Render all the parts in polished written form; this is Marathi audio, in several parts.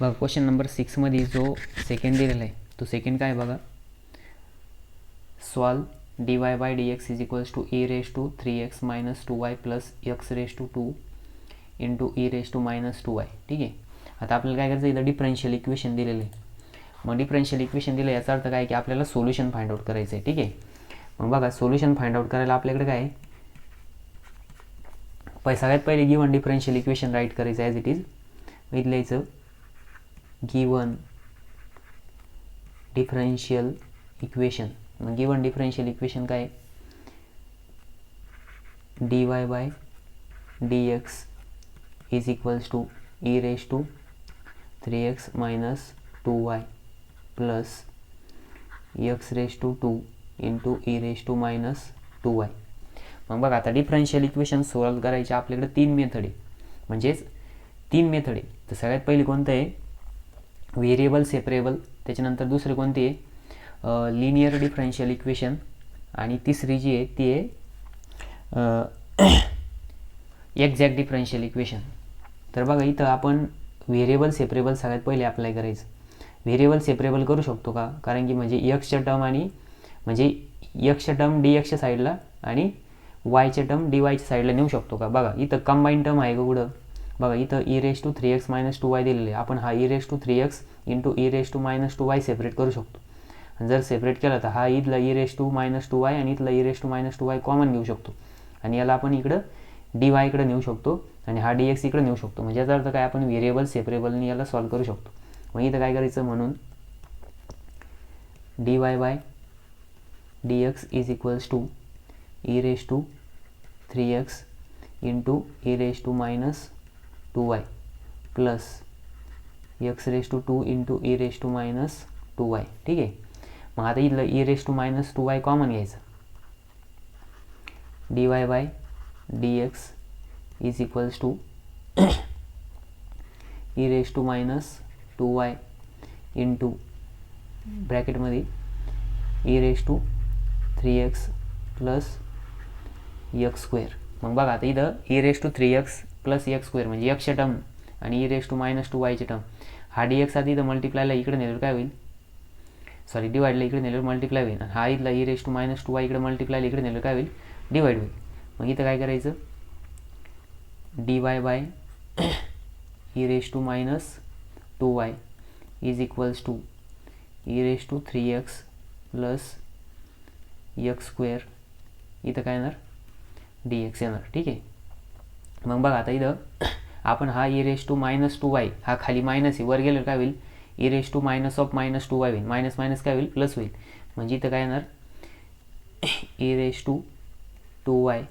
बघा क्वेश्चन नंबर 6 मध्ये जो सेकंड दिलेला आहे तो सेकंड काय बघा, solve dy by dx is equals to e raise to 3x minus 2y plus x raise to 2 into e raise to minus 2y. ठीक आहे. आता आपल्याला काय करायचं, इथं डिफरन्शियल इक्वेशन दिलेलं आहे. मग डिफरन्शियल इक्वेशन दिलं याचा अर्थ काय की आपल्याला सोल्युशन फाइंड आउट करायचं आहे. ठीक आहे. मग बघा सोल्युशन फाइंड आउट करायला आपल्याकडे काय सगळ्यात पहिले गिवन डिफरन्शियल इक्वेशन राईट करायचं ॲज इट इज. इथं लिहायचं गिवन डिफरन्शियल इक्वेशन. मग गिवन डिफरन्शियल इक्वेशन काय, dy by dx is equals to e raise to 3x minus 2y plus x raise to 2 into e raise to minus 2y. मग बघा आता डिफरन्शियल इक्वेशन सॉल्व करायचे आपल्याकडे 3 मेथड आहे, म्हणजेच 3 मेथड आहे. तर सगळ्यात पहिली कोणतं आहे, व्हेरिएबल सेपरेबल. त्याच्यानंतर दुसरे कोणते आहे, लिनियर डिफरन्शियल इक्वेशन. आणि तिसरी जी आहे ती आहे एक्झॅक्ट डिफरन्शियल इक्वेशन. तर बघा इथं आपण व्हेरिएबल सेपरेबल सगळ्यात पहिले अप्लाय करायचं. व्हेरिएबल सेपरेबल करू शकतो का, कारण की म्हणजे एक्सच्या टर्म आणि म्हणजे एक्सच्या टर्म डी एक्सच्या साईडला आणि वायच्या टर्म डी वायच्या साईडला नेऊ शकतो का. बघा इथं कंबाईन टर्म आहे का कुठं, बघा इथं e raise to 3x minus 2y दिलेले आहे. आपण हा e raise to 3x into e raise to minus 2y separate करू शकतो. आणि जर सेपरेट केला तर हा इथला e raise to minus 2y आणि इथला e raise to minus 2y common घेऊ शकतो आणि याला आपण इकडं dy इकडे नेऊ शकतो आणि हा dx इकडे नेऊ शकतो. म्हणजे याचा अर्थ काय, आपण व्हेरिएबल सेपरेबलनी याला सॉल्व करू शकतो. मग इथं काय करायचं, म्हणून dy by dx is equals to e raise to 3x into e raise to minus 2y plus x raise to 2 into e raise to minus 2y. ठीक आहे. मग आता इथलं e raise to minus 2y common घ्यायचं. dy by dx is equals to e raise to minus 2y into ब्रॅकेटमध्ये e raise to 3x plus x square. मग बघा आता इथं e raise to 3x plus x square म्हणजे x च्या टर्म आणि e raise to minus 2y ची टर्म. हा dx आधी इथं मल्टिप्लायला इकडे नेल्यावर काय होईल, सॉरी डिवाइडला इकडे नेल्यावर मल्टिप्लाय होईल. हा इथला e raise to minus 2y इकडे मल्टिप्लायला इकडे नेल्यावर काय होईल, डिवाइड होईल. मग इथं काय करायचं, dy by e raise to minus 2y is equals to e raise to 3x plus x square. इथं काय येणार, dx येणार. ठीक आहे. मग बघा आता इथं आपण हा e raise to minus 2y हा खाली मायनस आहे, वर गेल्यावर काय होईल, e raise to minus of minus 2y होईल. मायनस मायनस काय होईल, प्लस होईल. म्हणजे इथं काय येणार, e raise to 2y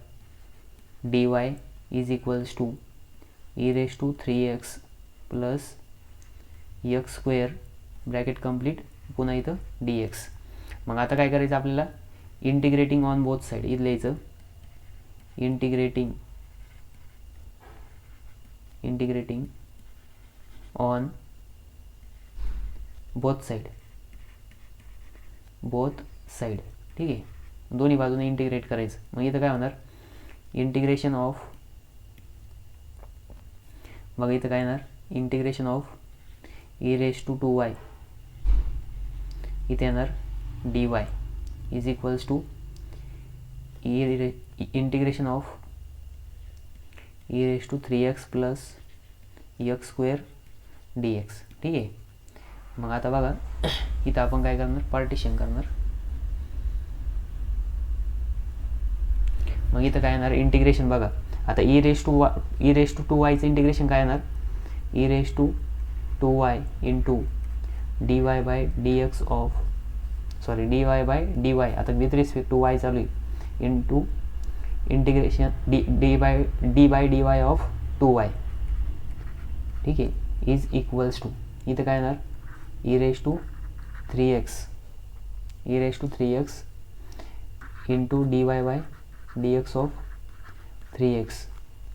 dy is equals to e raise to 3x plus x square bracket complete पुन्हा इथं dx. मग आता काय करायचं आपल्याला, इंटिग्रेटिंग ऑन बोथ साईड. इथं लिहायचं इंटिग्रेटिंग ऑन बोथ साइड. ठीक आहे. दोन्ही बाजूने इंटिग्रेट करायचं. मग इथं काय होणार, इंटिग्रेशन ऑफ, बघा इथं काय येणार, integration of e raise to 2y इथे येणार dy is equals to integration of e raise to 3x plus x square dx. ठीक आहे. मग आता बघा इथं आपण काय करणार, पार्टिशन करणार. मग इथं काय येणार, इंटिग्रेशन बघा आता e रेज टू 2y चं इंटिग्रेशन काय येणार, e raise to 2y into dy by dx of, sorry dy by dy आता विथ रिस्पेक्ट टू y चालू आहे, into integration d by dy of 2y. ठीक आहे. इज इक्वल्स टू इथं काय येणार, e raise to 3x into dy by dx of 3x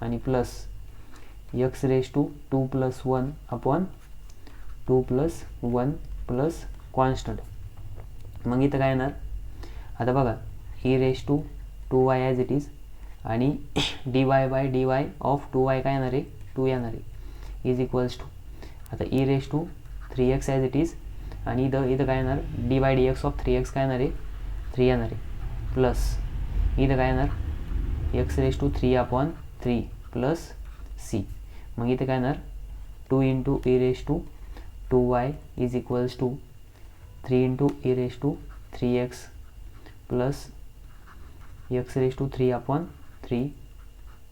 आणि plus x raise to 2 plus 1 upon 2 plus 1 plus constant. मग इथं काय येणार, आता बघा e raise to 2y as it is आणि dy by dy of 2y काय येणार आहे, 2 येणार आहे, इज इक्वल्स टू आता e⁻³ ॲज इट इज, आणि इथं काय येणार, dy/dx काय येणार आहे, 3 येणार आहे, प्लस इथं काय येणार, x⁻³ प्लस c. मग इथं काय येणार, 2 × e⁻² is equals to 3 × e⁻³ plus x⁻³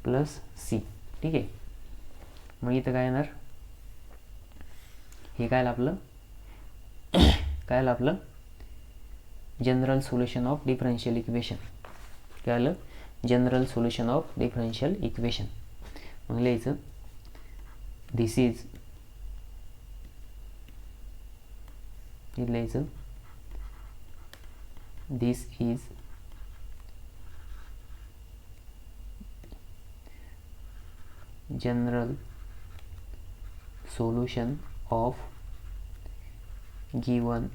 plus c. ठीक आहे. मग इथं काय येणार, हे काय आपलं general solution of differential equation. काय आलं, general solution of differential equation. मग लिहायचं, this is general solution of given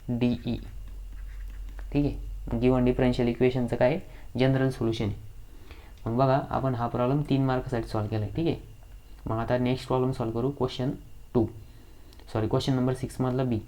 DE. ठीक आहे. गिवन डिफरन्शियल इक्वेशनचं काय जनरल सोल्युशन आहे. मग बघा, आपण हा प्रॉब्लेम 3 मार्कसाठी सॉल्व केला आहे. ठीक आहे. मग आता नेक्स्ट प्रॉब्लेम सॉल्व करू, क्वेश्चन नंबर 6 मधला बी.